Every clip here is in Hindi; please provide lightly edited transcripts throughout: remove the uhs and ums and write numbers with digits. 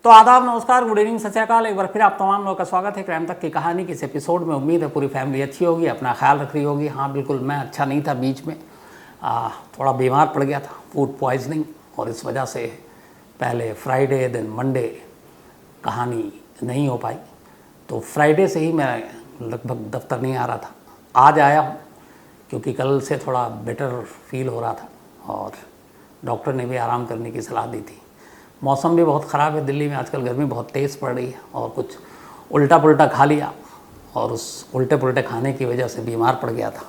तो आदाब, नमस्कार, गुड इवनिंग, सत श्री अकाल। एक बार फिर आप तमाम लोगों का स्वागत है क्राइम तक की कहानी के इस एपिसोड में। उम्मीद है पूरी फैमिली अच्छी होगी, अपना ख्याल रख रही होगी। हाँ बिल्कुल, मैं अच्छा नहीं था, बीच में थोड़ा बीमार पड़ गया था, फूड पॉइजनिंग, और इस वजह से पहले फ्राइडे देन मंडे कहानी नहीं हो पाई। तो फ्राइडे से ही मैं लगभग दफ्तर नहीं आ रहा था। आज आया हूँ क्योंकि कल से थोड़ा बेटर फील हो रहा था और डॉक्टर ने भी आराम करने की सलाह दी थी। मौसम भी बहुत ख़राब है दिल्ली में आजकल, गर्मी बहुत तेज़ पड़ रही है और कुछ उल्टा पुल्टा खा लिया और उस उल्टे पुल्टे खाने की वजह से बीमार पड़ गया था।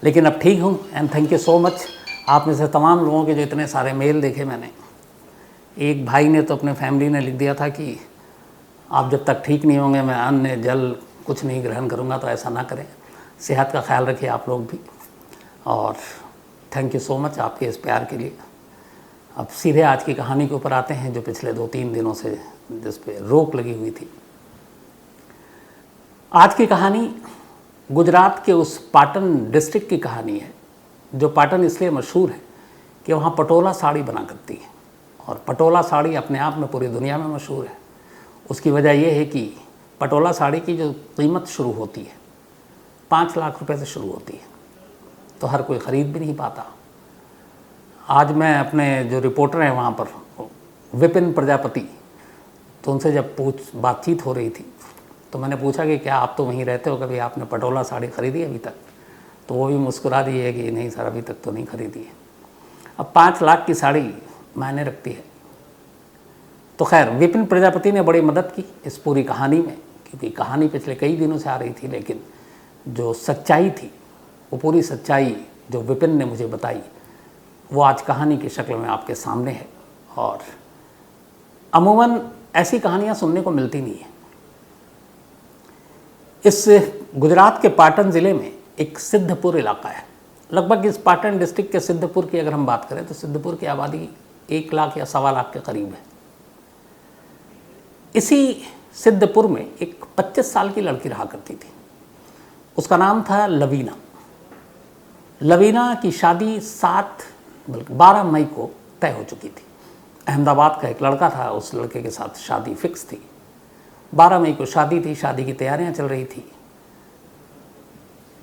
लेकिन अब ठीक हूँ and thank you so much. आप में से तमाम लोगों के जो इतने सारे मेल देखे मैंने, एक भाई ने तो अपने फैमिली ने लिख दिया था कि आप जब तक ठीक नहीं होंगे मैं अन्न जल कुछ नहीं ग्रहण करूँगा। तो ऐसा ना करें, सेहत का ख्याल रखिए आप लोग भी। और थैंक यू सो मच आपके इस प्यार के लिए। अब सीधे आज की कहानी के ऊपर आते हैं, जो पिछले 2-3 दिनों से जिस पे रोक लगी हुई थी। आज की कहानी गुजरात के उस पाटन डिस्ट्रिक्ट की कहानी है, जो पाटन इसलिए मशहूर है कि वहाँ पटोला साड़ी बना करती है। और पटोला साड़ी अपने आप में पूरी दुनिया में मशहूर है। उसकी वजह यह है कि पटोला साड़ी की जो कीमत शुरू होती है 5 लाख रुपए से शुरू होती है, तो हर कोई ख़रीद भी नहीं पाता। आज मैं अपने जो रिपोर्टर हैं वहाँ पर, विपिन प्रजापति, तो उनसे जब बातचीत हो रही थी तो मैंने पूछा कि क्या आप तो वहीं रहते हो, कभी आपने पटोला साड़ी ख़रीदी अभी तक? तो वो भी मुस्कुरा दी है कि नहीं सर, अभी तक तो नहीं ख़रीदी है। अब 5 लाख की साड़ी मायने रखती है। तो खैर, विपिन प्रजापति ने बड़ी मदद की इस पूरी कहानी में, क्योंकि कहानी पिछले कई दिनों से आ रही थी, लेकिन जो सच्चाई थी वो पूरी सच्चाई जो विपिन ने मुझे बताई वो आज कहानी की शक्ल में आपके सामने है। और अमूमन ऐसी कहानियां सुनने को मिलती नहीं है। इस गुजरात के पाटन ज़िले में एक सिद्धपुर इलाका है। लगभग इस पाटन डिस्ट्रिक्ट के सिद्धपुर की अगर हम बात करें तो सिद्धपुर की आबादी 1 लाख या 1.25 लाख के करीब है। इसी सिद्धपुर में एक 25 साल की लड़की रहा करती थी। उसका नाम था लवीना। लवीना की शादी 12 मई को तय हो चुकी थी। अहमदाबाद का एक लड़का था, उस लड़के के साथ शादी फिक्स थी। 12 मई को शादी थी, शादी की तैयारियां चल रही थी।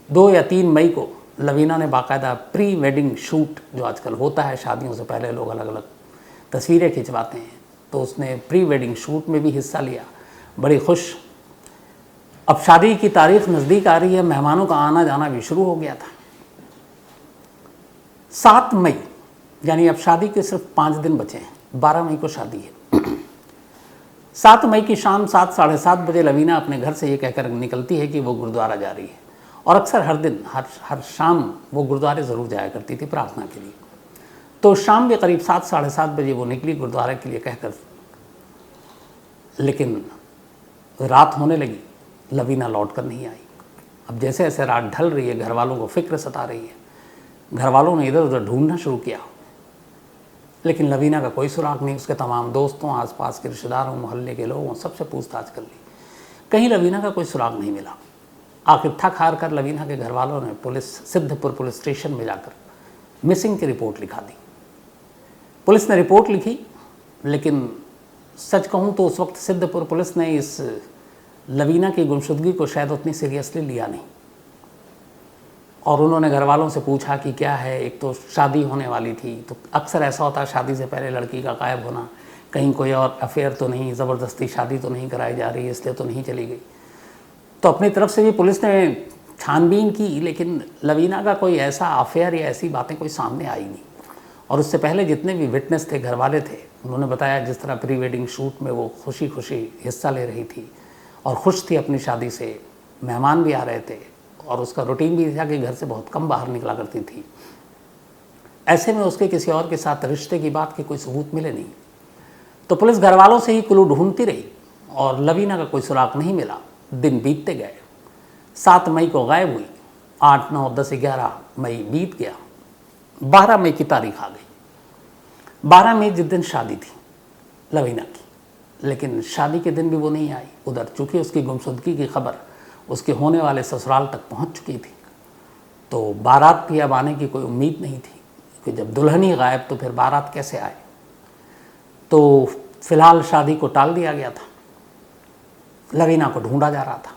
2 या 3 मई को लवीना ने बाकायदा प्री वेडिंग शूट, जो आजकल होता है शादियों से पहले लोग अलग अलग तस्वीरें खिंचवाते हैं, तो उसने प्री वेडिंग शूट में भी हिस्सा लिया, बड़ी खुश। अब शादी की तारीख नज़दीक आ रही है, मेहमानों का आना जाना भी शुरू हो गया था। 7 मई, यानी अब शादी के सिर्फ 5 दिन बचे हैं, 12 मई को शादी है। 7 मई की शाम 7, 7:30 बजे लवीना अपने घर से ये कहकर निकलती है कि वो गुरुद्वारा जा रही है। और अक्सर हर दिन हर शाम वो गुरुद्वारे ज़रूर जाया करती थी प्रार्थना के लिए। तो शाम के करीब 7, 7:30 बजे वो निकली गुरुद्वारे के लिए कहकर, लेकिन रात होने लगी, लवीना लौट कर नहीं आई। अब जैसे जैसे रात ढल रही है, घर वालों को फिक्र सता रही है। घर वालों ने इधर उधर ढूंढना शुरू किया, लेकिन लवीना का कोई सुराग नहीं। उसके तमाम दोस्तों, आसपास के रिश्तेदारों, मोहल्ले के लोगों, सबसे पूछताछ कर ली, कहीं लवीना का कोई सुराग नहीं मिला। आखिर थक हार कर लवीना के घर वालों ने सिद्धपुर पुलिस स्टेशन में जाकर मिसिंग की रिपोर्ट लिखा दी। पुलिस ने रिपोर्ट लिखी, लेकिन सच कहूँ तो उस वक्त सिद्धपुर पुलिस ने इस लवीना की गुमशुदगी को शायद उतनी सीरियसली लिया नहीं। और उन्होंने घर वालों से पूछा कि क्या है, एक तो शादी होने वाली थी, तो अक्सर ऐसा होता है शादी से पहले लड़की का गायब होना, कहीं कोई और अफेयर तो नहीं, ज़बरदस्ती शादी तो नहीं कराई जा रही, इसलिए तो नहीं चली गई। तो अपनी तरफ से भी पुलिस ने छानबीन की, लेकिन लवीना का कोई ऐसा अफेयर या ऐसी बातें कोई सामने आई नहीं। और उससे पहले जितने भी विटनेस थे, घर वाले थे, उन्होंने बताया जिस तरह प्री वेडिंग शूट में वो खुशी खुशी हिस्सा ले रही थी और खुश थी अपनी शादी से, मेहमान भी आ रहे थे, और उसका रूटीन भी था कि घर से बहुत कम बाहर निकला करती थी। ऐसे में उसके किसी और के साथ रिश्ते की बात के कोई सबूत मिले नहीं। तो पुलिस घर वालों से ही क्लू ढूंढती रही और लवीना का कोई सुराग नहीं मिला। दिन बीतते गए, 7 मई को गायब हुई, 8, 9, 10, 11 मई बीत गया, 12 मई की तारीख आ गई। 12 मई जिस दिन शादी थी लवीना की, लेकिन शादी के दिन भी वो नहीं आई उधर, चूँकि उसकी गुमशुदगी की खबर उसके होने वाले ससुराल तक पहुंच चुकी थी। तो बारात भी अब आने की कोई उम्मीद नहीं थी, कि जब दुल्हन ही गायब तो फिर बारात कैसे आए। तो फिलहाल शादी को टाल दिया गया था, लवीना को ढूंढा जा रहा था।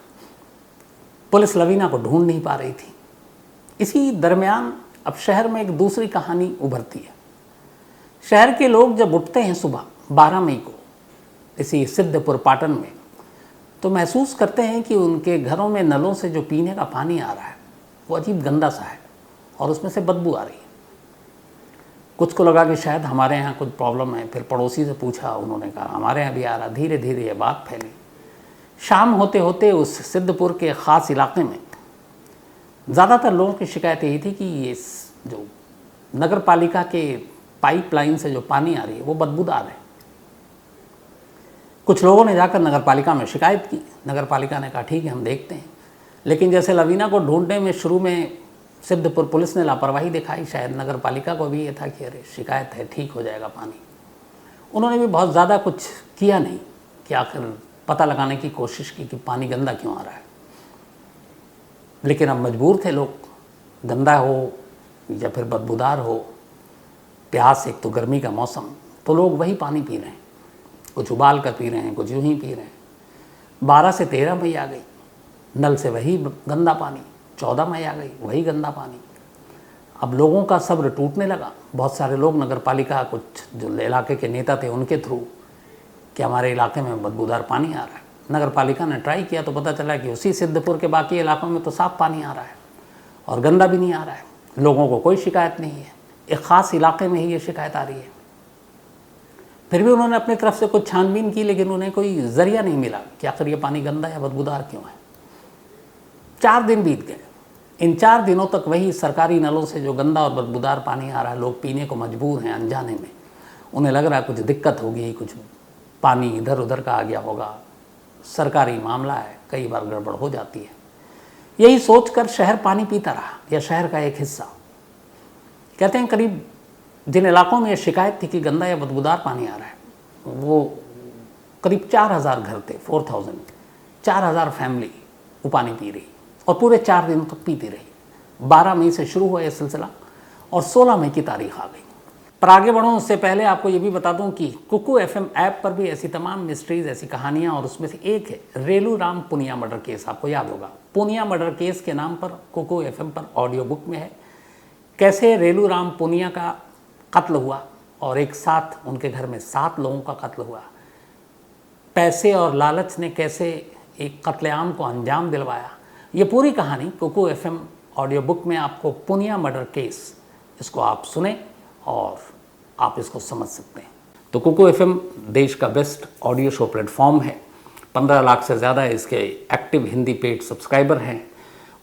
पुलिस लवीना को ढूंढ नहीं पा रही थी। इसी दरमियान अब शहर में एक दूसरी कहानी उभरती है। शहर के लोग जब उठते हैं सुबह 12 मई को इसी सिद्धपुर पाटन में, तो महसूस करते हैं कि उनके घरों में नलों से जो पीने का पानी आ रहा है वो अजीब गंदा सा है और उसमें से बदबू आ रही है। कुछ को लगा कि शायद हमारे यहाँ कुछ प्रॉब्लम है। फिर पड़ोसी से पूछा, उन्होंने कहा हमारे यहाँ भी आ रहा। धीरे धीरे ये बात फैली। शाम होते होते उस सिद्धपुर के ख़ास इलाके में ज़्यादातर लोगों की शिकायत यही थी कि ये जो नगर पालिका के पाइपलाइन से जो पानी आ रही है वो बदबूदार है। कुछ लोगों ने जाकर नगर पालिका में शिकायत की। नगर पालिका ने कहा ठीक है, हम देखते हैं। लेकिन जैसे लवीना को ढूंढने में शुरू में सिद्धपुर पुलिस ने लापरवाही दिखाई, शायद नगर पालिका को भी ये था कि अरे शिकायत है, ठीक हो जाएगा पानी। उन्होंने भी बहुत ज़्यादा कुछ किया नहीं कि आखिर पता लगाने की कोशिश की कि पानी गंदा क्यों आ रहा है। लेकिन अब मजबूर थे लोग, गंदा हो या फिर बदबूदार हो, प्यास, एक तो गर्मी का मौसम, तो लोग वही पानी पी रहे हैं। कुछ उबाल कर पी रहे हैं, कुछ यूं ही पी रहे हैं। 12 से 13 मई आ गई, नल से वही गंदा पानी। 14 मई आ गई, वही गंदा पानी। अब लोगों का सब्र टूटने लगा। बहुत सारे लोग नगर पालिका, कुछ जो इलाके के नेता थे उनके थ्रू कि हमारे इलाके में बदबूदार पानी आ रहा है। नगर पालिका ने ट्राई किया तो पता चला कि उसी सिद्धपुर के बाकी इलाकों में तो साफ़ पानी आ रहा है और गंदा भी नहीं आ रहा है। लोगों को कोई शिकायत नहीं है, एक ख़ास इलाके में ही ये शिकायत आ रही है। फिर भी उन्होंने अपनी तरफ से कुछ छानबीन की, लेकिन उन्हें कोई ज़रिया नहीं मिला कि आखिर ये पानी गंदा या बदबूदार क्यों है। 4 दिन बीत गए। इन 4 दिनों तक वही सरकारी नलों से जो गंदा और बदबूदार पानी आ रहा है, लोग पीने को मजबूर हैं अनजाने में। उन्हें लग रहा है कुछ दिक्कत होगी, कुछ पानी इधर उधर का आ गया होगा, सरकारी मामला है, कई बार गड़बड़ हो जाती है। यही सोचकर शहर पानी पीता रहा, या शहर का एक हिस्सा। कहते हैं करीब जिन इलाकों में ये शिकायत थी कि गंदा या बदबूदार पानी आ रहा है, वो करीब 4000 घर थे, 4000 फैमिली वो पानी पी रही और पूरे 4 दिनों तक पीती रही। 12 मई से शुरू हुआ ये सिलसिला और 16 मई की तारीख आ गई। पर आगे बढ़ूँ उससे पहले आपको ये भी बता दूं कि कुकू FM ऐप पर भी ऐसी तमाम मिस्ट्रीज़, ऐसी कहानियाँ, और उसमें से एक है रेलू राम पुनिया मर्डर केस। आपको याद होगा, पुनिया मर्डर केस के नाम पर कुकू FM पर ऑडियो बुक में है कैसे रेलू राम पुनिया का कत्ल हुआ और एक साथ उनके घर में 7 लोगों का कत्ल हुआ। पैसे और लालच ने कैसे एक कत्लेआम को अंजाम दिलवाया। ये पूरी कहानी कुकू FM ऑडियो बुक में आपको पुनिया मर्डर केस, इसको आप सुने और आप इसको समझ सकते हैं। तो कुकू FM देश का बेस्ट ऑडियो शो प्लेटफॉर्म है। 15 लाख से ज़्यादा इसके एक्टिव हिंदी पेड सब्सक्राइबर हैं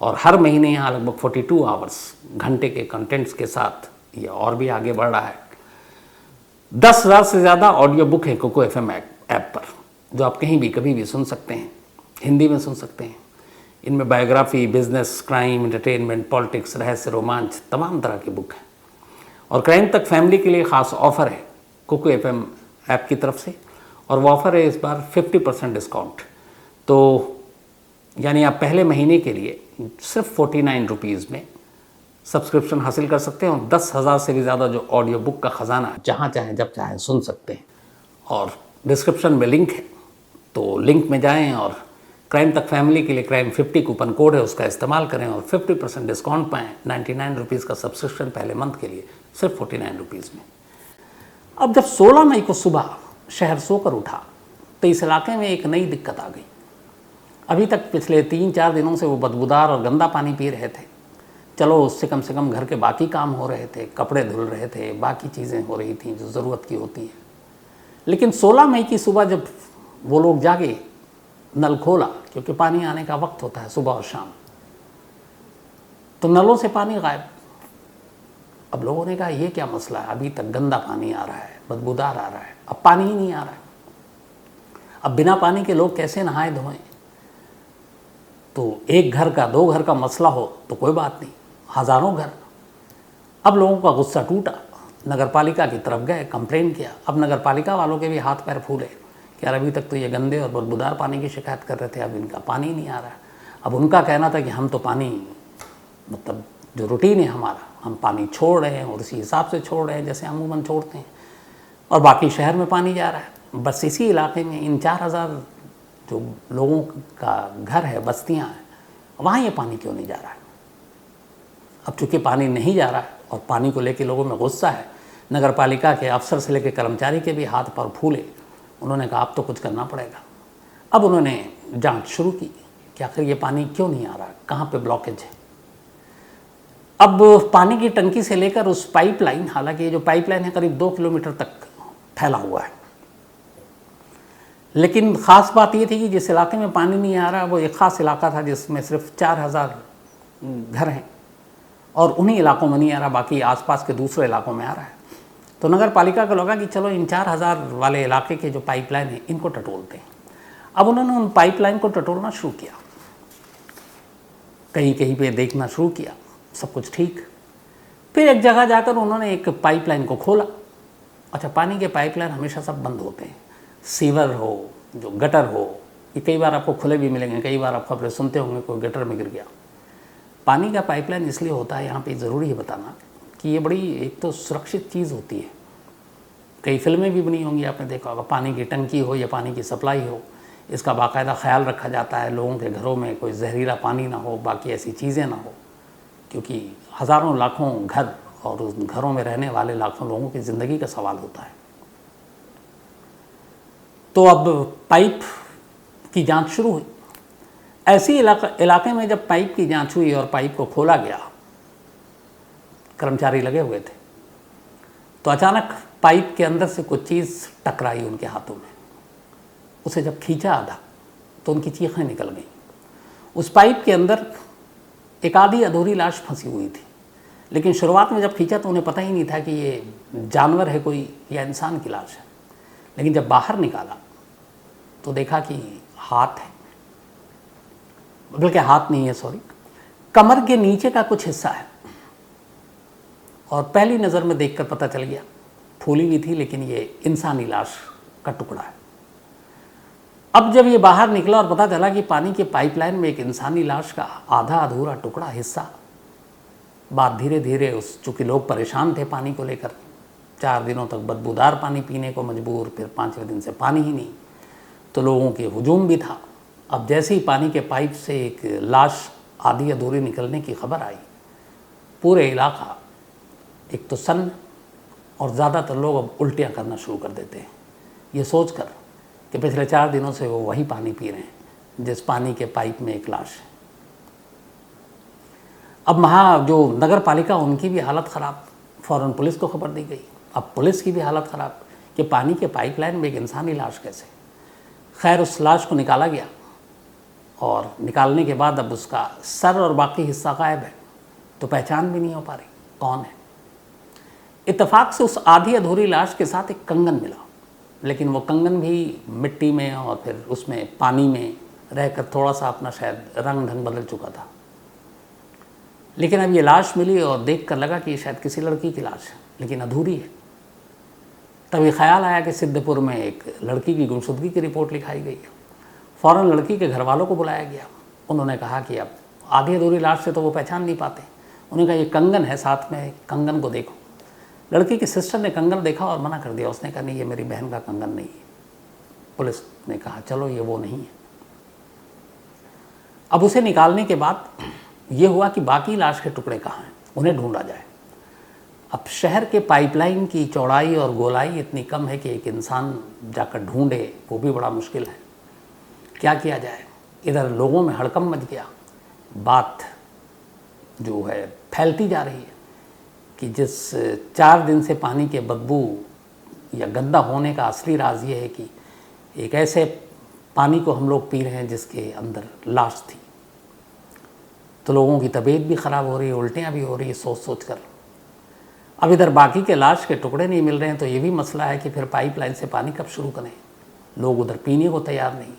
और हर महीने यहाँ लगभग 42 आवर्स घंटे के कंटेंट्स के साथ ये और भी आगे बढ़ रहा है। 10,000 से ज़्यादा ऑडियो बुक है कुकू FM ऐप पर, जो आप कहीं भी कभी भी सुन सकते हैं, हिंदी में सुन सकते हैं। इनमें biography, business, crime, entertainment, politics, रहस्य, रोमांच, तमाम तरह की बुक हैं। और क्राइम तक फैमिली के लिए ख़ास ऑफ़र है कुकू FM ऐप की तरफ से, और वो ऑफ़र है इस बार 50% डिस्काउंट। तो यानी आप पहले महीने के लिए सिर्फ 49 रुपीज़ में सब्सक्रिप्शन हासिल कर सकते हैं और 10,000 से भी ज़्यादा जो ऑडियो बुक का ख़जाना है, जहाँ चाहें जब चाहें सुन सकते हैं। और डिस्क्रिप्शन में लिंक है, तो लिंक में जाएं और क्राइम तक फैमिली के लिए क्राइम 50 कूपन कोड है, उसका इस्तेमाल करें और 50% डिस्काउंट पाएँ। 99 रुपीज़ का सब्सक्रिप्शन पहले मंथ के लिए सिर्फ 49 रुपीज़ में। अब जब 16 मई को सुबह शहर सोकर उठा तो इस इलाके में एक नई दिक्कत आ गई। अभी तक पिछले 3-4 दिनों से वो बदबूदार और गंदा पानी पी रहे थे। चलो उससे कम से कम घर के बाकी काम हो रहे थे, कपड़े धुल रहे थे, बाकी चीज़ें हो रही थी जो ज़रूरत की होती हैं। लेकिन 16 मई की सुबह जब वो लोग जागे, नल खोला, क्योंकि पानी आने का वक्त होता है सुबह और शाम, तो नलों से पानी गायब। अब लोगों ने कहा ये क्या मसला है, अभी तक गंदा पानी आ रहा है, बदबूदार आ रहा है, अब पानी ही नहीं आ रहा है। अब बिना पानी के लोग कैसे नहाए धोएं। तो एक घर का, 2 घर का मसला हो तो कोई बात नहीं, हज़ारों घर। अब लोगों का गुस्सा टूटा, नगर पालिका की तरफ गए, कंप्लेन किया। अब नगर पालिका वालों के भी हाथ पैर फूले कि यार अभी तक तो ये गंदे और बदबूदार पानी की शिकायत कर रहे थे, अब इनका पानी नहीं आ रहा है। अब उनका कहना था कि हम तो पानी, मतलब जो रूटीन है हमारा, हम पानी छोड़ रहे हैं और उसी हिसाब से छोड़ रहे हैं जैसे अमूमन छोड़ते हैं, और बाकी शहर में पानी जा रहा है। बस इसी इलाके में इन 4000 जो लोगों का घर है, बस्तियां हैं, वहाँ ये पानी क्यों नहीं जा रहा है? अब चूंकि पानी नहीं जा रहा है और पानी को लेके लोगों में गुस्सा है, नगर पालिका के अफसर से लेकर कर्मचारी के भी हाथ पर फूले। उन्होंने कहा अब तो कुछ करना पड़ेगा। अब उन्होंने जांच शुरू की कि आखिर ये पानी क्यों नहीं आ रहा, कहाँ पे ब्लॉकेज है। अब पानी की टंकी से लेकर उस पाइपलाइन, हालांकि ये जो पाइपलाइन है करीब 2 किलोमीटर तक फैला हुआ है, लेकिन ख़ास बात ये थी कि जिस इलाके में पानी नहीं आ रहा वो एक ख़ास इलाका था जिसमें सिर्फ 4000 घर हैं और उन्हीं इलाकों में नहीं आ रहा, बाकी आसपास के दूसरे इलाकों में आ रहा है। तो नगर पालिका को लगा कि चलो इन 4000 वाले इलाके के जो पाइपलाइन है इनको टटोलते हैं। अब उन्होंने उन पाइपलाइन को टटोलना शुरू किया, कहीं कहीं पे देखना शुरू किया, सब कुछ ठीक। फिर एक जगह जाकर उन्होंने एक पाइपलाइन को खोला। अच्छा, पानी के पाइपलाइन हमेशा सब बंद होते हैं, सीवर हो, जो गटर हो, ये कई बार आपको खुले भी मिलेंगे। कई बार आप खबरें सुनते होंगे कोई गटर में गिर गया। पानी का पाइपलाइन इसलिए होता है, यहाँ पे ज़रूरी है बताना कि ये बड़ी एक तो सुरक्षित चीज़ होती है। कई फिल्में भी बनी होंगी, आपने देखा होगा, पानी की टंकी हो या पानी की सप्लाई हो, इसका बाकायदा ख्याल रखा जाता है, लोगों के घरों में कोई जहरीला पानी ना हो, बाकी ऐसी चीज़ें ना हो, क्योंकि हज़ारों लाखों घर और उस घरों में रहने वाले लाखों लोगों की ज़िंदगी का सवाल होता है। तो अब पाइप की जांच शुरू हुई। ऐसी इलाके में जब पाइप की जांच हुई और पाइप को खोला गया, कर्मचारी लगे हुए थे, तो अचानक पाइप के अंदर से कुछ चीज़ टकराई उनके हाथों में। उसे जब खींचा आधा तो उनकी चीखें निकल गईं। उस पाइप के अंदर एक आधी अधूरी लाश फंसी हुई थी, लेकिन शुरुआत में जब खींचा तो उन्हें पता ही नहीं था कि ये जानवर है कोई या इंसान की लाश है। लेकिन जब बाहर निकाला तो देखा कि हाथ है, बल्कि हाथ नहीं है, सॉरी, कमर के नीचे का कुछ हिस्सा है। और पहली नज़र में देखकर पता चल गया, फूली हुई थी लेकिन ये इंसानी लाश का टुकड़ा है। अब जब ये बाहर निकला और पता चला कि पानी के पाइपलाइन में एक इंसानी लाश का आधा अधूरा टुकड़ा हिस्सा, बात धीरे धीरे उस, चूँकि लोग परेशान थे पानी को लेकर, 4 दिनों तक बदबूदार पानी पीने को मजबूर, फिर 5वें दिन से पानी ही नहीं, तो लोगों के हुजूम भी था। अब जैसे ही पानी के पाइप से एक लाश आधी अधूरी निकलने की खबर आई, पूरे इलाका एक तो सन्न और ज़्यादातर लोग अब उल्टियाँ करना शुरू कर देते हैं, ये सोचकर कि पिछले 4 दिनों से वो वही पानी पी रहे हैं जिस पानी के पाइप में एक लाश है। अब वहाँ जो नगर पालिका, उनकी भी हालत ख़राब, फ़ौरन पुलिस को खबर दी गई। अब पुलिस की भी हालत ख़राब कि पानी के पाइपलाइन में एक इंसानी लाश कैसे। खैर, उस लाश को निकाला गया और निकालने के बाद अब उसका सर और बाकी हिस्सा गायब है, तो पहचान भी नहीं हो पा रही कौन है। इत्तेफाक से उस आधी अधूरी लाश के साथ एक कंगन मिला, लेकिन वो कंगन भी मिट्टी में और फिर उसमें पानी में रहकर थोड़ा सा अपना शायद रंग ढंग बदल चुका था। लेकिन अब ये लाश मिली और देख कर लगा कि ये शायद किसी लड़की की लाश है, लेकिन अधूरी है। तभी ख्याल आया कि सिद्धपुर में एक लड़की की गुमशुदगी की रिपोर्ट लिखाई गई है। फ़ौरन लड़की के घर वालों को बुलाया गया। उन्होंने कहा कि अब आधी अधूरी लाश से तो वो पहचान नहीं पाते। उन्होंने कहा ये कंगन है साथ में, कंगन को देखो। लड़की की सिस्टर ने कंगन देखा और मना कर दिया। उसने कहा नहीं, ये मेरी बहन का कंगन नहीं है। पुलिस ने कहा चलो ये वो नहीं है। अब उसे निकालने के बाद ये हुआ कि बाकी लाश के टुकड़े कहाँ हैं, उन्हें ढूंढा जाए। अब शहर के पाइपलाइन की चौड़ाई और गोलाई इतनी कम है कि एक इंसान जाकर ढूंढे वो भी बड़ा मुश्किल है। क्या किया जाए? इधर लोगों में हड़कंप मच गया, बात जो है फैलती जा रही है कि जिस 4 दिन से पानी के बदबू या गंदा होने का असली राज ये है कि एक ऐसे पानी को हम लोग पी रहे हैं जिसके अंदर लाश थी। तो लोगों की तबीयत भी ख़राब हो रही है, उल्टियाँ भी हो रही है सोच सोच कर। अब इधर बाकी के लाश के टुकड़े नहीं मिल रहे हैं, तो ये भी मसला है कि फिर पाइपलाइन से पानी कब शुरू करें। लोग उधर पीने को तैयार नहीं,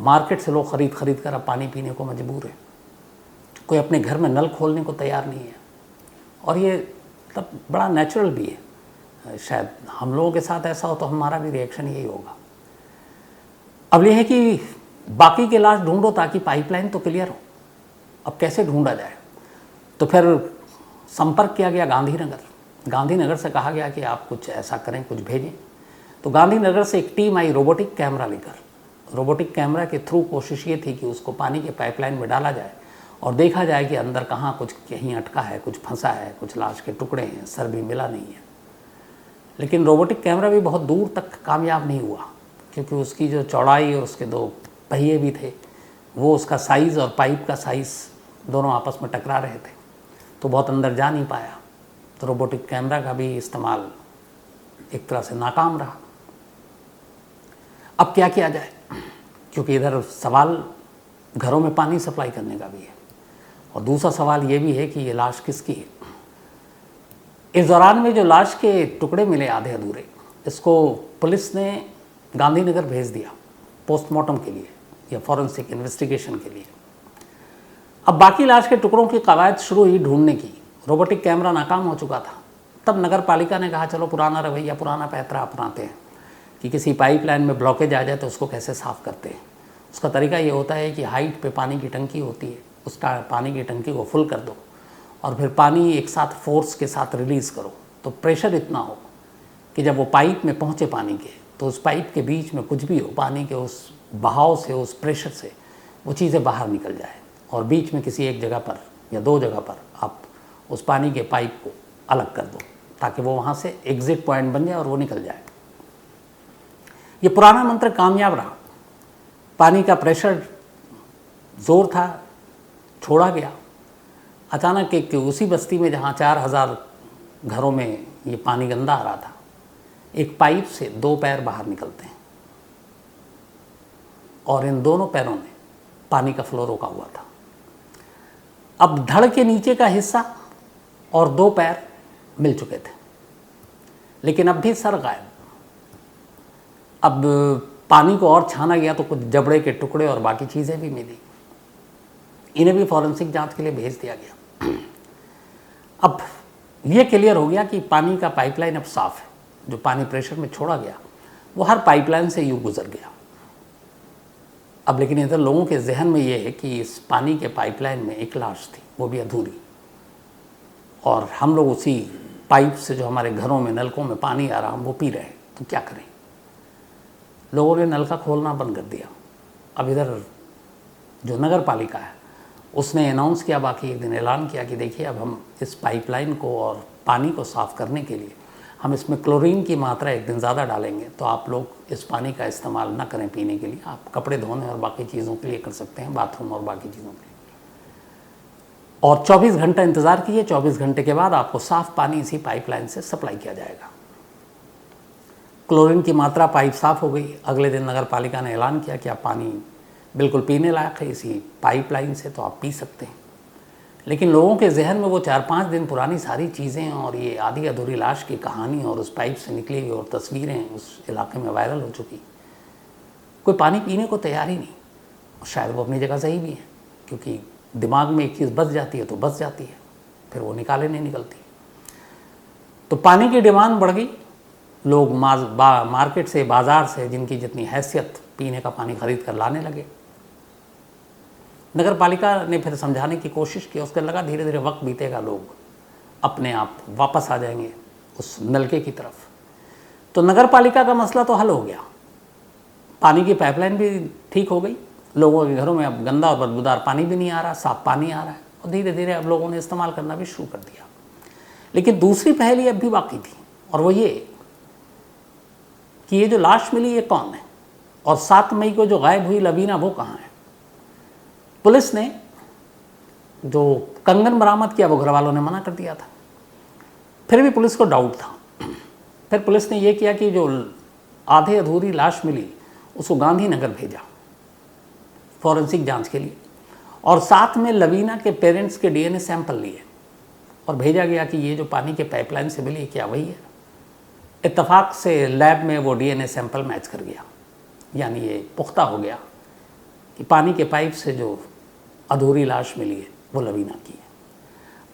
मार्केट से लोग ख़रीद कर अब पानी पीने को मजबूर है। कोई अपने घर में नल खोलने को तैयार नहीं है। और ये तब बड़ा नेचुरल भी है। शायद हम लोगों के साथ ऐसा हो तो हमारा भी रिएक्शन यही होगा। अब ये है कि बाकी के लाश ढूंढो ताकि पाइपलाइन तो क्लियर हो। अब कैसे ढूंढा जाए? तो फिर संपर्क किया गया गांधीनगर से कहा गया कि आप कुछ ऐसा करें, कुछ भेजें। तो गांधीनगर से एक टीम आई रोबोटिक कैमरा लेकर। रोबोटिक कैमरा के थ्रू कोशिश ये थी कि उसको पानी के पाइपलाइन में डाला जाए और देखा जाए कि अंदर कहाँ कुछ कहीं अटका है, कुछ फंसा है, कुछ लाश के टुकड़े हैं, सर भी मिला नहीं है। लेकिन रोबोटिक कैमरा भी बहुत दूर तक कामयाब नहीं हुआ, क्योंकि उसकी जो चौड़ाई और उसके 2 पहिए भी थे, वो उसका साइज़ और पाइप का साइज़ दोनों आपस में टकरा रहे थे, तो बहुत अंदर जा नहीं पाया। तो रोबोटिक कैमरा का भी इस्तेमाल एक तरह से नाकाम रहा। अब क्या किया जाए, क्योंकि इधर सवाल घरों में पानी सप्लाई करने का भी है, और दूसरा सवाल ये भी है कि ये लाश किसकी है। इस दौरान में जो लाश के टुकड़े मिले आधे अधूरे, इसको पुलिस ने गांधीनगर भेज दिया पोस्टमार्टम के लिए या फॉरेंसिक इन्वेस्टिगेशन के लिए। अब बाकी लाश के टुकड़ों की कवायद शुरू हुई ढूंढने की। रोबोटिक कैमरा नाकाम हो चुका था। तब नगर पालिका ने कहा चलो पुराना रवैया, पुराना पैतरा अपनाते हैं कि किसी पाइपलाइन में ब्लॉकेज आ जाए तो उसको कैसे साफ़ करते हैं। उसका तरीका ये होता है कि हाइट पे पानी की टंकी होती है, उस पानी की टंकी को फुल कर दो और फिर पानी एक साथ फोर्स के साथ रिलीज़ करो, तो प्रेशर इतना हो कि जब वो पाइप में पहुँचे पानी के, तो उस पाइप के बीच में कुछ भी हो, पानी के उस बहाव से, उस प्रेशर से वो चीज़ें बाहर निकल जाए, और बीच में किसी एक जगह पर या 2 जगह पर आप उस पानी के पाइप को अलग कर दो, ताकि वो वहाँ से एग्ज़िट पॉइंट बन जाए और वो निकल जाए। ये पुराना मंत्र कामयाब रहा। पानी का प्रेशर ज़ोर था, छोड़ा गया। अचानक एक उसी बस्ती में जहाँ 4000 घरों में ये पानी गंदा आ रहा था, एक पाइप से 2 पैर बाहर निकलते हैं, और इन दोनों पैरों में पानी का फ्लो रोका हुआ था। अब धड़ के नीचे का हिस्सा और 2 पैर मिल चुके थे, लेकिन अब भी सर गायब। अब पानी को और छाना गया तो कुछ जबड़े के टुकड़े और बाकी चीज़ें भी मिली। इन्हें भी फॉरेंसिक जांच के लिए भेज दिया गया। अब ये क्लियर हो गया कि पानी का पाइपलाइन अब साफ़ है। जो पानी प्रेशर में छोड़ा गया वो हर पाइपलाइन से यूँ गुजर गया। अब लेकिन इधर लोगों के जहन में ये है कि इस पानी के पाइपलाइन में एक लाश थी, वो भी अधूरी, और हम लोग उसी पाइप से जो हमारे घरों में नलकों में पानी आ रहा हम वो पी रहे हैं, तो क्या करें। लोगों ने नलका खोलना बंद कर दिया। अब इधर जो नगर पालिका है उसने अनाउंस किया, बाकी एक दिन ऐलान किया कि देखिए अब हम इस पाइपलाइन को और पानी को साफ़ करने के लिए हम इसमें क्लोरीन की मात्रा एक दिन ज़्यादा डालेंगे, तो आप लोग इस पानी का इस्तेमाल ना करें पीने के लिए, आप कपड़े धोने और बाकी चीज़ों के लिए कर सकते हैं, बाथरूम और बाकी चीज़ों के लिए। और 24 घंटा इंतज़ार कीजिए, 24 घंटे के बाद आपको साफ़ पानी इसी पाइपलाइन से सप्लाई किया जाएगा। क्लोरीन की मात्रा पाइप साफ़ हो गई। अगले दिन नगर पालिका ने ऐलान किया कि आप पानी बिल्कुल पीने लायक है इसी पाइपलाइन से, तो आप पी सकते हैं। लेकिन लोगों के जहन में वो 4-5 दिन पुरानी सारी चीज़ें और ये आधी अधूरी लाश की कहानी और उस पाइप से निकली हुई और तस्वीरें उस इलाके में वायरल हो चुकी। कोई पानी पीने को तैयार ही नहीं। शायद वो अपनी जगह सही भी है, क्योंकि दिमाग में एक चीज़ बस जाती है तो बस जाती है, फिर वो निकाले नहीं निकलती। तो पानी की डिमांड बढ़ गई। लोग मार्केट से, बाज़ार से जिनकी जितनी हैसियत, पीने का पानी खरीद कर लाने लगे। नगर पालिका ने फिर समझाने की कोशिश की, उसके लगा धीरे धीरे वक्त बीतेगा, लोग अपने आप वापस आ जाएंगे उस नलके की तरफ। तो नगर पालिका का मसला तो हल हो गया, पानी की पाइपलाइन भी ठीक हो गई, लोगों के घरों में अब गंदा और बदबूदार पानी भी नहीं आ रहा, साफ पानी आ रहा है, और धीरे धीरे अब लोगों ने इस्तेमाल करना भी शुरू कर दिया। लेकिन दूसरी पहेली अब भी बाकी थी, और वो ये कि ये जो लाश मिली ये कौन है, और 7 मई को जो गायब हुई लवीना वो कहाँ है। पुलिस ने जो कंगन बरामद किया वो घर वालों ने मना कर दिया था, फिर भी पुलिस को डाउट था। फिर पुलिस ने ये किया कि जो आधे अधूरी लाश मिली उसको गांधीनगर भेजा फॉरेंसिक जांच के लिए, और साथ में लवीना के पेरेंट्स के डीएनए सैंपल लिए और भेजा गया कि ये जो पानी के पाइपलाइन से मिली क्या वही है। इत्तेफाक से लैब में वो डीएनए सैंपल मैच कर गया, यानी ये पुख्ता हो गया कि पानी के पाइप से जो अधूरी लाश मिली है वो लवीना की है।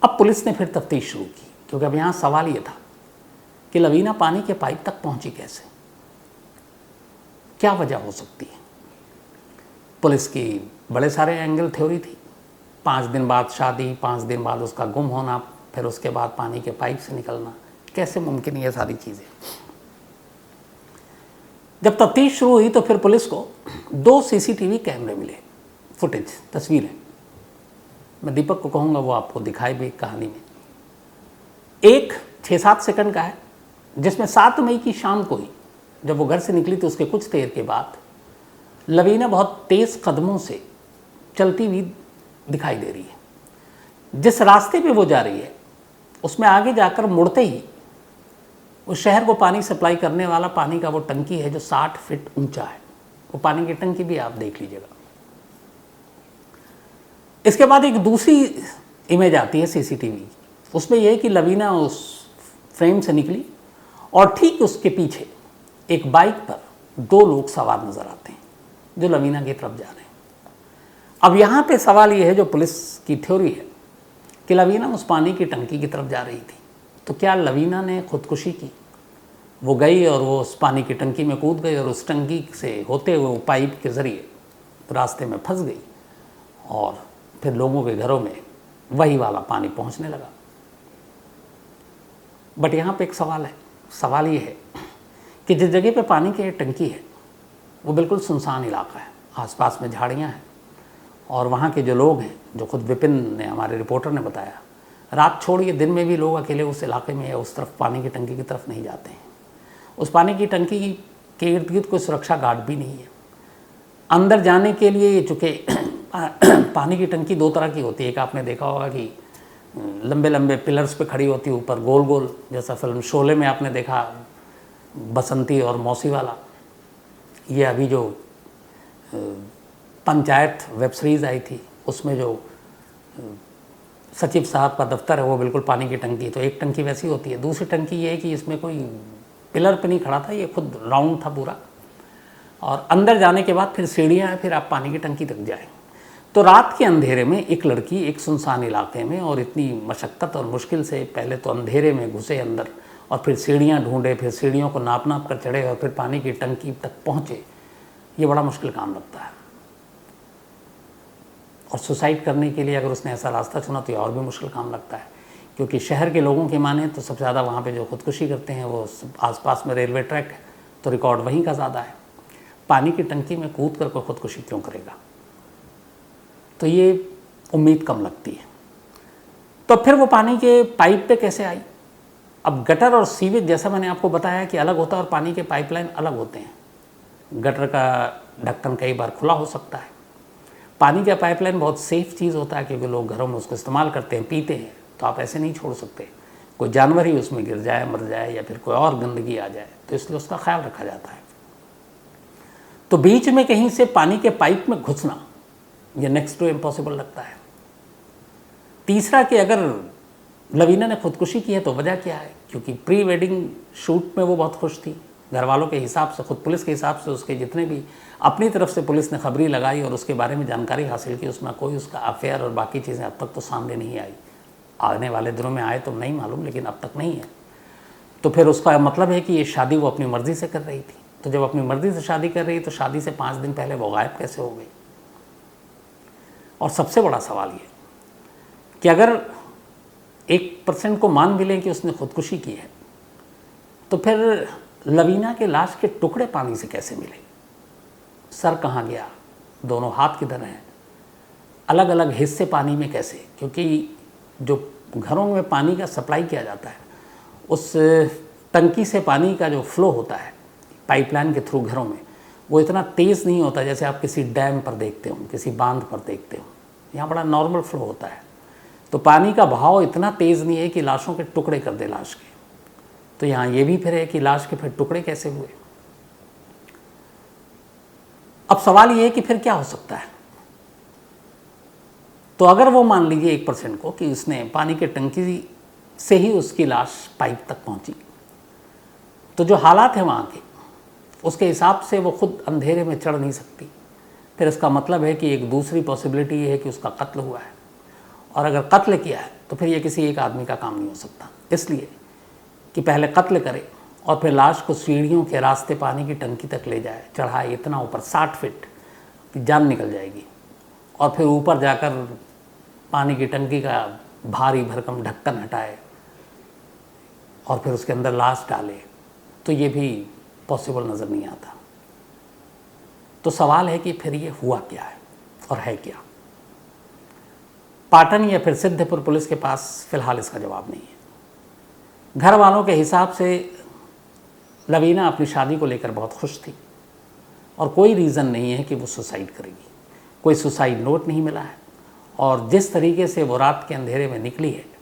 अब पुलिस ने फिर तफ्तीश शुरू की, क्योंकि अब यहाँ सवाल ये था कि लवीना पानी के पाइप तक पहुँची कैसे, क्या वजह हो सकती है। पुलिस की बड़े सारे एंगल थ्योरी थी। 5 दिन बाद शादी, 5 दिन बाद उसका गुम होना, फिर उसके बाद पानी के पाइप से निकलना, कैसे मुमकिन ये सारी चीज़ें। जब तफ्तीश शुरू हुई तो फिर पुलिस को 2 सीसीटीवी कैमरे मिले, फुटेज, तस्वीरें। मैं दीपक को कहूँगा वो आपको दिखाए भी कहानी में। एक 6-7 सेकंड का है जिसमें 7 मई की शाम को ही जब वो घर से निकली तो उसके कुछ देर के बाद लवीना बहुत तेज़ कदमों से चलती हुई दिखाई दे रही है। जिस रास्ते पे वो जा रही है उसमें आगे जाकर मुड़ते ही उस शहर को पानी सप्लाई करने वाला पानी का वो टंकी है जो 60 फीट ऊंचा है। वो पानी की टंकी भी आप देख लीजिएगा। इसके बाद एक दूसरी इमेज आती है सीसीटीवी, उसमें यह है कि लवीना उस फ्रेम से निकली और ठीक उसके पीछे एक बाइक पर 2 लोग सवार नजर आते हैं जो लवीना की तरफ जा रहे हैं। अब यहाँ पे सवाल ये है, जो पुलिस की थ्योरी है कि लवीना उस पानी की टंकी की तरफ जा रही थी, तो क्या लवीना ने खुदकुशी की? वो गई और वो उस पानी की टंकी में कूद गई और उस टंकी से होते हुए वो पाइप के ज़रिए रास्ते में फंस गई और फिर लोगों के घरों में वही वाला पानी पहुंचने लगा। बट यहाँ पे एक सवाल है। सवाल ये है कि जिस जगह पे पानी की टंकी है वो बिल्कुल सुनसान इलाका है, आसपास में झाड़ियाँ हैं और वहाँ के जो लोग हैं, जो खुद विपिन ने, हमारे रिपोर्टर ने बताया, रात छोड़िए दिन में भी लोग अकेले उस इलाके में या उस तरफ पानी की टंकी की तरफ नहीं जाते हैं। उस पानी की टंकी के इर्द गिर्द कोई सुरक्षा गार्ड भी नहीं है। अंदर जाने के लिए, चूँकि पानी की टंकी 2 तरह की होती है, एक आपने देखा होगा कि लंबे लंबे पिलर्स पे खड़ी होती है, ऊपर गोल गोल, जैसा फिल्म शोले में आपने देखा बसंती और मौसी वाला। ये अभी जो पंचायत वेब सीरीज़ आई थी उसमें जो सचिव साहब का दफ्तर है वो बिल्कुल पानी की टंकी, तो एक टंकी वैसी होती है। दूसरी टंकी ये है कि इसमें कोई पिलर पे नहीं खड़ा था, ये खुद राउंड था पूरा, और अंदर जाने के बाद फिर सीढ़ियाँ हैं, फिर आप पानी की टंकी तक जाएँ। तो रात के अंधेरे में एक लड़की एक सुनसान इलाके में, और इतनी मशक्क़त और मुश्किल से पहले तो अंधेरे में घुसे अंदर और फिर सीढ़ियाँ ढूंढे, फिर सीढ़ियों को नाप नाप कर चढ़े और फिर पानी की टंकी तक पहुँचे, ये बड़ा मुश्किल काम लगता है। और सुसाइड करने के लिए अगर उसने ऐसा रास्ता चुना तो ये और भी मुश्किल काम लगता है, क्योंकि शहर के लोगों की माने तो सबसे ज़्यादा वहाँ पे जो खुदकुशी करते हैं वो आसपास में रेलवे ट्रैक है, तो रिकॉर्ड वहीं का ज़्यादा है। पानी की टंकी में कूद कर कोई खुदकुशी क्यों करेगा? तो ये उम्मीद कम लगती है। तो फिर वो पानी के पाइप पे कैसे आई? अब गटर और सीवेज, जैसा मैंने आपको बताया कि अलग होता है और पानी के पाइपलाइन अलग होते हैं। गटर का ढक्कन कई बार खुला हो सकता है। पानी का पाइपलाइन बहुत सेफ चीज़ होता है, क्योंकि लोग घरों में उसको इस्तेमाल करते हैं, पीते हैं, तो आप ऐसे नहीं छोड़ सकते। कोई जानवर ही उसमें गिर जाए, मर जाए, या फिर कोई और गंदगी आ जाए, तो इसलिए उसका ख्याल रखा जाता है। तो बीच में कहीं से पानी के पाइप में घुसना ये नेक्स्ट टू इम्पॉसिबल लगता है। तीसरा कि अगर लवीना ने खुदकुशी की है तो वजह क्या है? क्योंकि प्री वेडिंग शूट में वो बहुत खुश थी। घर वालों के हिसाब से, खुद पुलिस के हिसाब से, उसके जितने भी अपनी तरफ से पुलिस ने खबरी लगाई और उसके बारे में जानकारी हासिल की, उसमें कोई उसका अफेयर और बाकी चीज़ें अब तक तो सामने नहीं आई। आने वाले दिनों में आए तो नहीं मालूम, लेकिन अब तक नहीं है। तो फिर उसका मतलब है कि ये शादी वो अपनी मर्ज़ी से कर रही थी। तो जब अपनी मर्ज़ी से शादी कर रही तो शादी से 5 दिन पहले वो गायब कैसे हो गई? और सबसे बड़ा सवाल ये कि अगर 1% को मान भी लें कि उसने खुदकुशी की है, तो फिर लवीना के लाश के टुकड़े पानी से कैसे मिले? सर कहाँ गया? दोनों हाथ किधर हैं? अलग अलग हिस्से पानी में कैसे? क्योंकि जो घरों में पानी का सप्लाई किया जाता है, उस टंकी से पानी का जो फ्लो होता है पाइपलाइन के थ्रू घरों में, वो इतना तेज़ नहीं होता जैसे आप किसी डैम पर देखते हो, किसी बांध पर देखते हो। यहाँ बड़ा नॉर्मल फ्लो होता है। तो पानी का बहाव इतना तेज़ नहीं है कि लाशों के टुकड़े कर दे लाश के। तो यहाँ ये भी फिर है कि लाश के फिर टुकड़े कैसे हुए? अब सवाल ये है कि फिर क्या हो सकता है? तो अगर वो मान लीजिए 1% को कि उसने पानी के टंकी से ही उसकी लाश पाइप तक पहुंची, तो जो हालात हैं वहाँ के, उसके हिसाब से वो खुद अंधेरे में चढ़ नहीं सकती। फिर इसका मतलब है कि एक दूसरी पॉसिबिलिटी ये है कि उसका कत्ल हुआ है, और अगर कत्ल किया है तो फिर ये किसी एक आदमी का काम नहीं हो सकता। इसलिए कि पहले कत्ल करे और फिर लाश को सीढ़ियों के रास्ते पानी की टंकी तक ले जाए, चढ़ाए इतना ऊपर 60 फीट कि जान निकल जाएगी, और फिर ऊपर जाकर पानी की टंकी का भारी भरकम ढक्कन हटाए और फिर उसके अंदर लाश डाले, तो ये भी पॉसिबल नज़र नहीं आता। तो सवाल है कि फिर ये हुआ क्या है और है क्या। पाटन या फिर सिद्धपुर पुलिस के पास फिलहाल इसका जवाब नहीं है। घर वालों के हिसाब से लवीना अपनी शादी को लेकर बहुत खुश थी और कोई रीज़न नहीं है कि वो सुसाइड करेगी। कोई सुसाइड नोट नहीं मिला है और जिस तरीके से वो रात के अंधेरे में निकली है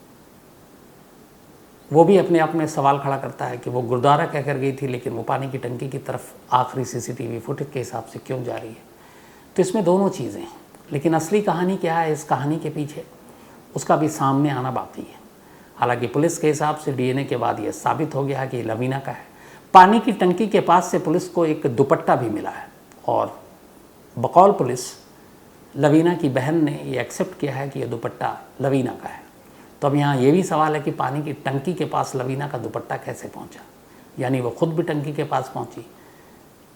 वो भी अपने आप में सवाल खड़ा करता है कि वो गुरुद्वारा कहकर गई थी, लेकिन वो पानी की टंकी की तरफ आखिरी सीसीटीवी फुटेज के हिसाब से क्यों जा रही है। तो इसमें दोनों चीज़ें हैं, लेकिन असली कहानी क्या है इस कहानी के पीछे, उसका भी सामने आना बाकी है। हालांकि पुलिस के हिसाब से डीएनए के बाद ये साबित हो गया कि लवीना का है। पानी की टंकी के पास से पुलिस को एक दुपट्टा भी मिला है और बकौल पुलिस लवीना की बहन ने ये एक्सेप्ट किया है कि ये दुपट्टा लवीना का है। तो अब यहाँ ये भी सवाल है कि पानी की टंकी के पास लवीना का दुपट्टा कैसे पहुँचा, यानी वो खुद भी टंकी के पास पहुँची,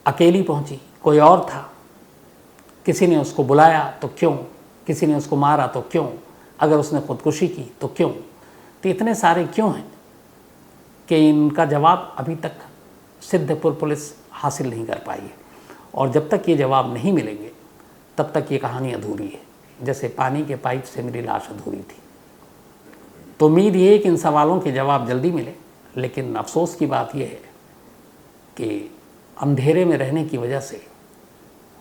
अकेली पहुँची, कोई और था, किसी ने उसको बुलाया तो क्यों, किसी ने उसको मारा तो क्यों, अगर उसने खुदकुशी की तो क्यों। तो इतने सारे क्यों हैं कि इनका जवाब अभी तक सिद्धपुर पुलिस हासिल नहीं कर पाई है और जब तक ये जवाब नहीं मिलेंगे तब तक ये कहानी अधूरी है, जैसे पानी के पाइप से मेरी लाश अधूरी थी। तो उम्मीद ये है कि इन सवालों के जवाब जल्दी मिले, लेकिन अफसोस की बात यह है कि अंधेरे में रहने की वजह से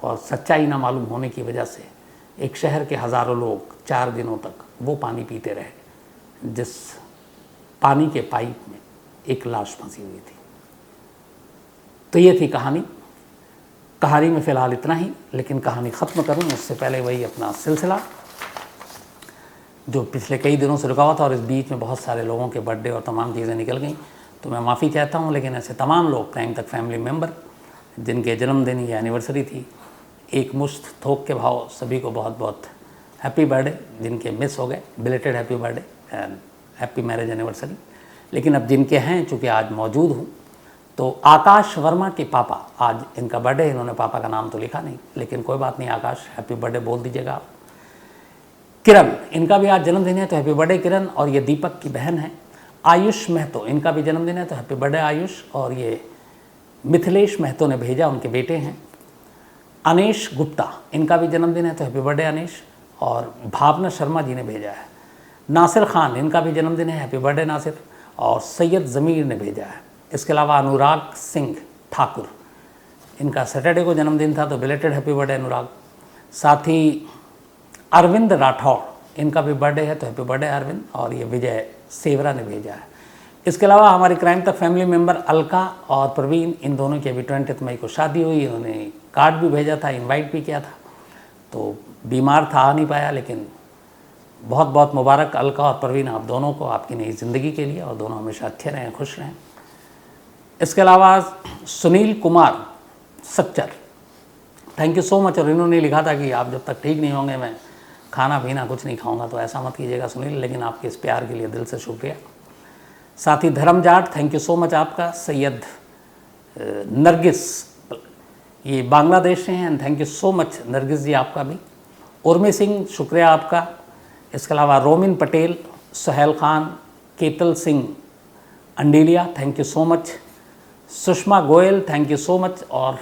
और सच्चाई ना मालूम होने की वजह से एक शहर के हज़ारों लोग 4 दिनों तक वो पानी पीते रहे जिस पानी के पाइप में एक लाश फंसी हुई थी। तो ये थी कहानी में फ़िलहाल इतना ही, लेकिन कहानी ख़त्म करूँ उससे पहले वही अपना सिलसिला जो पिछले कई दिनों से रुका हुआ था और इस बीच में बहुत सारे लोगों के बर्थडे और तमाम चीज़ें निकल गई, तो मैं माफ़ी चाहता हूँ। लेकिन ऐसे तमाम लोग क्राइम तक फैमिली मेम्बर जिनके जन्मदिन या एनिवर्सरी थी, एक मुश्त थोक के भाव सभी को बहुत बहुत हैप्पी बर्थडे। जिनके मिस हो गए belated happy birthday and happy marriage anniversary. लेकिन अब जिनके हैं, चूँकि आज मौजूद हूँ, तो आकाश वर्मा के पापा, आज इनका बर्थडे, इन्होंने पापा का नाम तो लिखा नहीं, लेकिन कोई बात नहीं, आकाश हैप्पी बर्थडे बोल दीजिएगा आप। किरण, इनका भी आज जन्मदिन है तो हैप्पी बर्थडे किरण। और ये दीपक की बहन है। आयुष महतो, इनका भी जन्मदिन है तो हैप्पी बर्थडे आयुष। और ये मिथिलेश महतो ने भेजा, उनके बेटे हैं। अनेश गुप्ता, इनका भी जन्मदिन है तो हैप्पी बर्थडे अनेश। और भावना शर्मा जी ने भेजा है। नासिर खान, इनका भी जन्मदिन है, हैप्पी बर्थडे नासिर। और सैयद ज़मीर ने भेजा है। इसके अलावा अनुराग सिंह ठाकुर, इनका सैटरडे को जन्मदिन था तो बिलेटेड हैप्पी बर्थडे अनुराग। साथ ही अरविंद राठौड़, इनका भी बर्थडे है तो हैप्पी बर्थडे अरविंद। और ये विजय सेवरा ने भेजा है। इसके अलावा हमारी क्राइम तक फैमिली मेम्बर अलका और प्रवीण, इन दोनों की अभी 20 मई को शादी हुई। इन्होंने कार्ड भी भेजा था, इनवाइट भी किया था, तो बीमार था, आ नहीं पाया। लेकिन बहुत बहुत मुबारक अलका और प्रवीण, आप दोनों को आपकी नई ज़िंदगी के लिए, और दोनों हमेशा अच्छे रहें, खुश रहें। इसके अलावा Sunil Kumar Sachar, thank you so much. और इन्होंने लिखा था कि आप जब तक ठीक नहीं होंगे मैं खाना पीना कुछ नहीं खाऊंगा, तो ऐसा मत कीजिएगा सुनील, लेकिन आपके इस प्यार के लिए दिल से शुक्रिया। साथ ही Dharm Jat, thank you so much आपका। सैयद नरगिस, ये बांग्लादेश से हैं, thank you so much Nargis ji आपका भी। उर्मी सिंह, शुक्रिया आपका। इसके अलावा Romin Patel, Suhel Khan, Ketal Singh Andilia, thank you so much. Sushma Goyal, thank you so much. और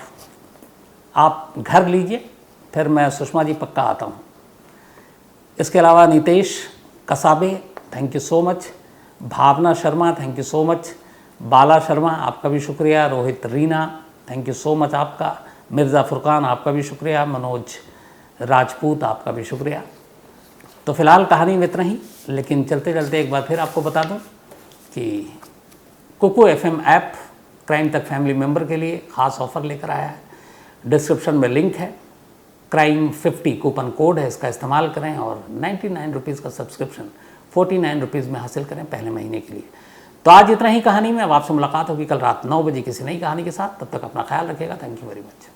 आप घर लीजिए, फिर मैं सुषमा जी पक्का आता हूँ। इसके अलावा Nitesh Kasabe, thank you so much. Bhavna Sharma, thank you so much. Bala Sharma, आपका भी शुक्रिया। Rohit Reena, thank you so much आपका। मिर्ज़ा फुरकान, आपका भी शुक्रिया। मनोज राजपूत, आपका भी शुक्रिया। तो फ़िलहाल कहानी में इतना ही, लेकिन चलते चलते एक बार फिर आपको बता दूं कि कुकू FM ऐप क्राइम तक फैमिली मेम्बर के लिए ख़ास ऑफ़र लेकर आया है। डिस्क्रिप्शन में लिंक है, क्राइम 50 कूपन कोड है, इसका इस्तेमाल करें और 99 रुपीज़ का सब्सक्रिप्शन 49 रुपीज़ में हासिल करें पहले महीने के लिए। तो आज इतना ही कहानी में। अब आपसे मुलाकात होगी कल रात 9 बजे किसी नई कहानी के साथ। तब तक अपना ख्याल रखिएगा। Thank you very much.